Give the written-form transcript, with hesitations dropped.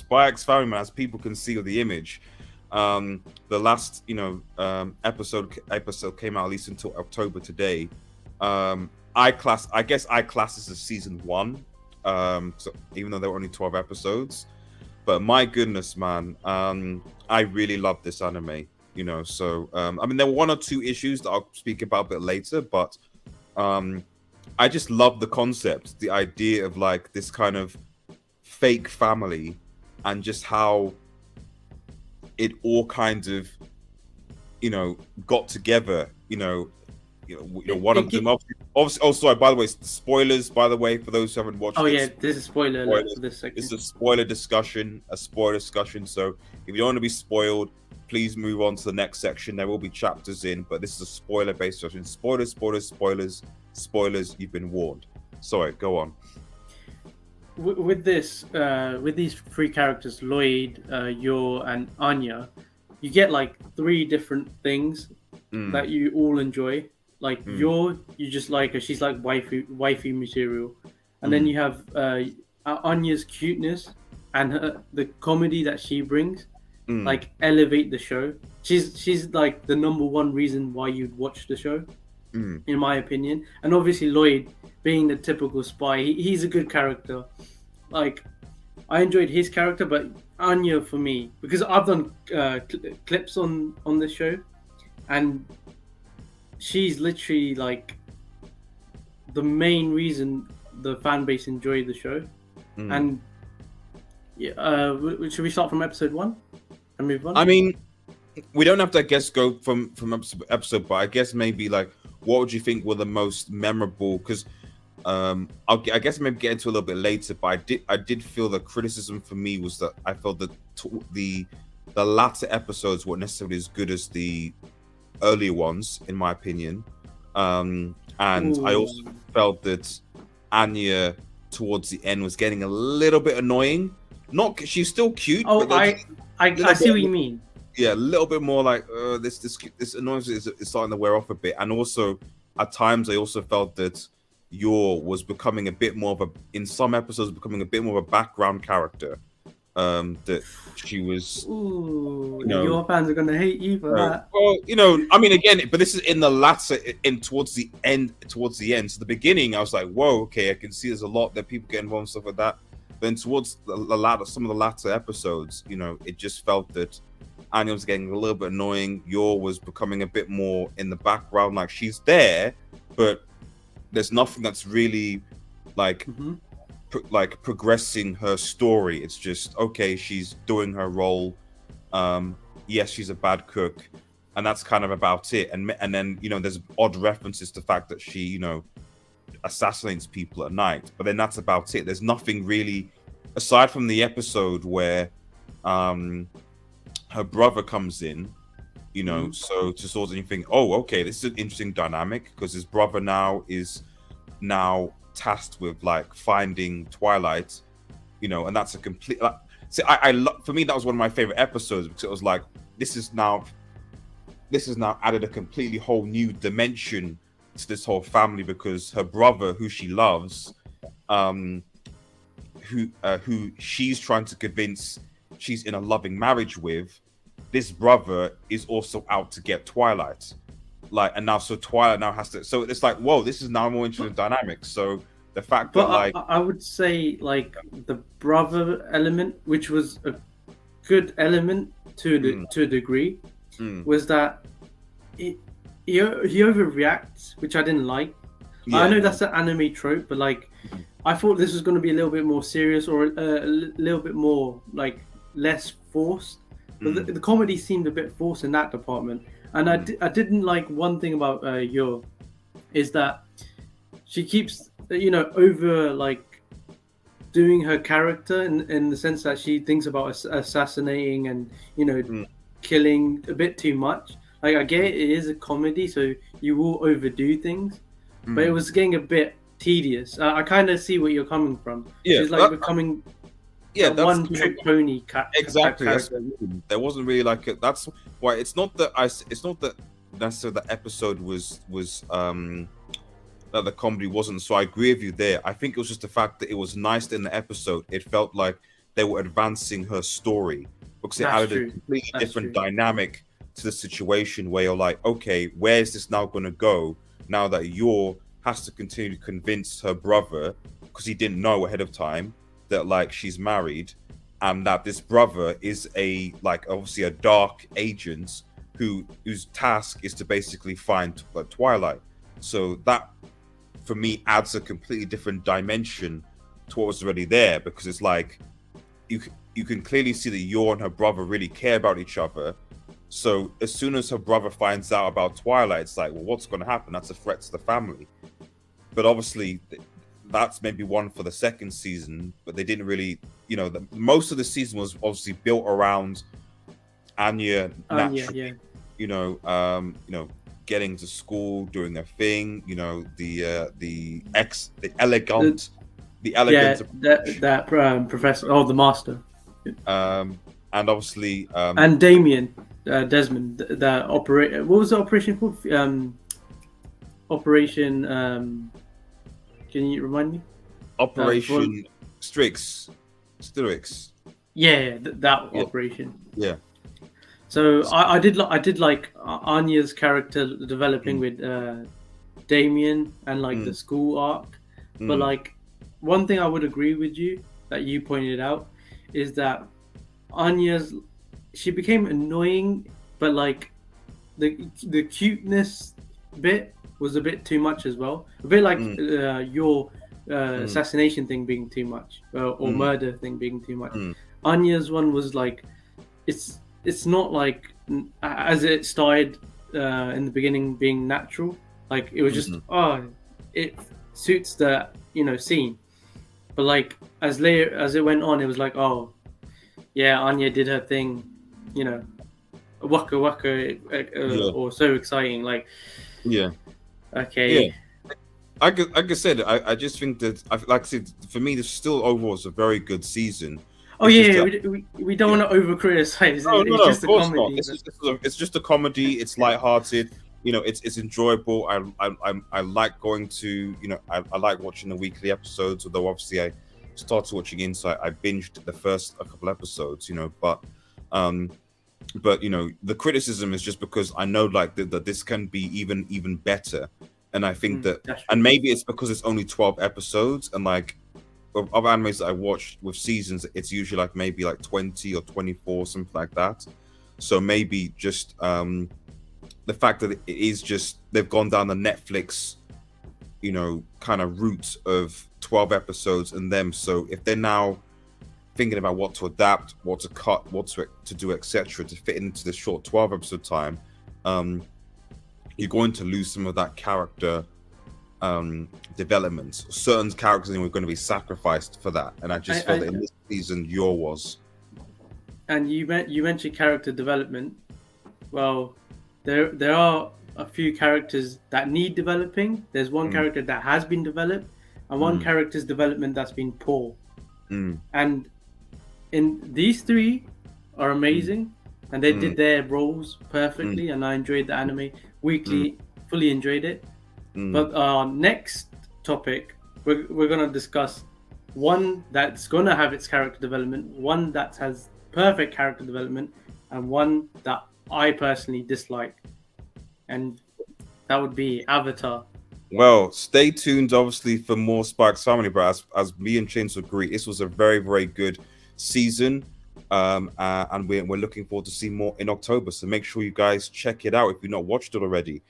Spy X Family Man, as people can see of the image, the last episode came out at least until October today. I guess I class this as season 1, so even though there were only 12 episodes. But my goodness, man, I really love this anime. So I mean, there were 1 or 2 issues that I'll speak about a bit later, but I just love the concept, the idea of like this kind of fake family, and just how it all kind of got together. One of them obviously. Oh, sorry. By the way, spoilers. By the way, for those who haven't watched. Oh yeah, this is spoiler alert for this section. It's a spoiler discussion. So if you don't want to be spoiled, please move on to the next section. There will be chapters in, but this is a spoiler-based discussion. Spoilers. You've been warned. Sorry, go on. With these 3 characters, Loid, Yor, and Anya, you get like 3 different things that you all enjoy. Like Yor, you just like her; she's like waifu material. And then you have Anya's cuteness and the comedy that she brings, like elevate the show. She's like the number 1 reason why you'd watch the show, in my opinion. And obviously Loid, being the typical spy, he's a good character. Like, I enjoyed his character, but Anya for me, because I've done clips on this show, and she's literally like the main reason the fan base enjoyed the show. And yeah, should we start from episode 1 and move on? I mean, we don't have to, I guess, go from episode, but I guess maybe like, what would you think were the most memorable? Because I guess maybe get into a little bit later, but I did feel the criticism for me was that I felt that the latter episodes weren't necessarily as good as the earlier ones, in my opinion. And I also felt that Anya towards the end was getting a little bit annoying. She's still cute. Oh, I see what you mean. Yeah, a little bit more like this annoyance is starting to wear off a bit. And also at times I also felt that Yor was becoming a bit more of in some episodes becoming a bit more of a background character. That she was. Ooh, your fans are gonna hate you for that. Well, I mean, again, but this is in the latter, towards the end. So the beginning, I was like, whoa, okay, I can see there's a lot that people get involved and stuff like that. Then towards the latter, some of the latter episodes, it just felt that Anya was getting a little bit annoying. Yor was becoming a bit more in the background, like she's there, but there's nothing that's really like progressing her story. It's just, okay, she's doing her role. Yes, she's a bad cook, and that's kind of about it. And then there's odd references to the fact that she assassinates people at night, but then that's about it. There's nothing really aside from the episode where her brother comes in, so to sort of think, oh, okay, this is an interesting dynamic, because his brother is now tasked with like finding Twilight, and that's a complete for me that was one of my favorite episodes, because it was like this is now added a completely whole new dimension to this whole family, because her brother, who she loves, who she's trying to convince she's in a loving marriage with, this brother is also out to get Twilight. And now so Twilight now has to, so it's like, whoa, this is now more interesting dynamics. So the fact that I would say like the brother element, which was a good element to a degree, was that he overreacts, which I didn't like. Yeah. I know that's an anime trope, but like I thought this was going to be a little bit more serious, or a little bit more like less forced. But the comedy seemed a bit forced in that department. And I didn't like one thing about Yor, is that she keeps over like doing her character in the sense that she thinks about assassinating and killing a bit too much. Like, I get it is a comedy, so you will overdo things, but it was getting a bit tedious. I kind of see where you're coming from. Yeah, she's like becoming one trick pony exactly. There wasn't really like a, that's why it's not that necessarily the episode was that the comedy wasn't. So I agree with you there. I think it was just the fact that it was nice in the episode. It felt like they were advancing her story, because it That's added true. a completely That's different true. dynamic to the situation, where you're like, okay, where is this now going to go now that Yor has to continue to convince her brother, because he didn't know ahead of time that like she's married, and that this brother is a like obviously a dark agent whose task is to basically find Twilight. So that for me adds a completely different dimension to what was already there, because it's like you can clearly see that Yor and her brother really care about each other. So as soon as her brother finds out about Twilight, it's like, well, what's going to happen? That's a threat to the family. But obviously, that's maybe one for the second season. But they didn't really, most of the season was obviously built around Anya Anya, naturally, yeah. getting to school, doing her thing. The The, elegant approach. that professor, the master, And obviously, and Damien, Desmond, the operate. What was the operation called? Operation. Can you remind me? Operation Strix. Yeah, that Yeah, operation. yeah. So I did like Anya's character developing with Damien and like the school arc, but like one thing I would agree with you that you pointed out is that she became annoying, but like the cuteness bit was a bit too much as well. A bit like your assassination thing being too much, or murder thing being too much. Anya's one was like it's not like as it started in the beginning being natural. Like it was just it suits the scene, but like as it went on, it was like, oh yeah, Anya did her thing, waka waka, or so exciting. Like Yeah. okay, Yeah. Like I said, I just think that, like I said, for me, this still overall is a very good season. oh It's just yeah, that, we don't want to over criticize. It's no, of just a course not. comedy. But... It's just a comedy. It's lighthearted. It's enjoyable. I like going to, I like watching the weekly episodes. Although obviously I started watching Insight, I binged the first a couple episodes, but the criticism is just because I know like that this can be even better, and I think that, and maybe it's because it's only 12 episodes, and like of other animes that I watched with seasons, it's usually like maybe like 20 or 24, something like that. So maybe just the fact that it is just they've gone down the Netflix kind of route of 12 episodes and them. So if they're now thinking about what to adapt, what to cut, what to do, etc., to fit into the short 12 episode time, you're going to lose some of that character development. Certain characters are going to be sacrificed for that, and I just felt that in this season Yor was. And you mentioned character development. Well, there are a few characters that need developing. There's one character that has been developed, and one character's development that's been poor. And in these three are amazing, and they did their roles perfectly, and I enjoyed the anime weekly, fully enjoyed it. But our next topic, we're gonna discuss one that's gonna have its character development, one that has perfect character development, and one that I personally dislike, and that would be Avatar. Well, stay tuned, obviously, for more Sparks Family, but as me and Chains agree, this was a very, very good season, and we're looking forward to see more in October. So make sure you guys check it out if you've not watched it already.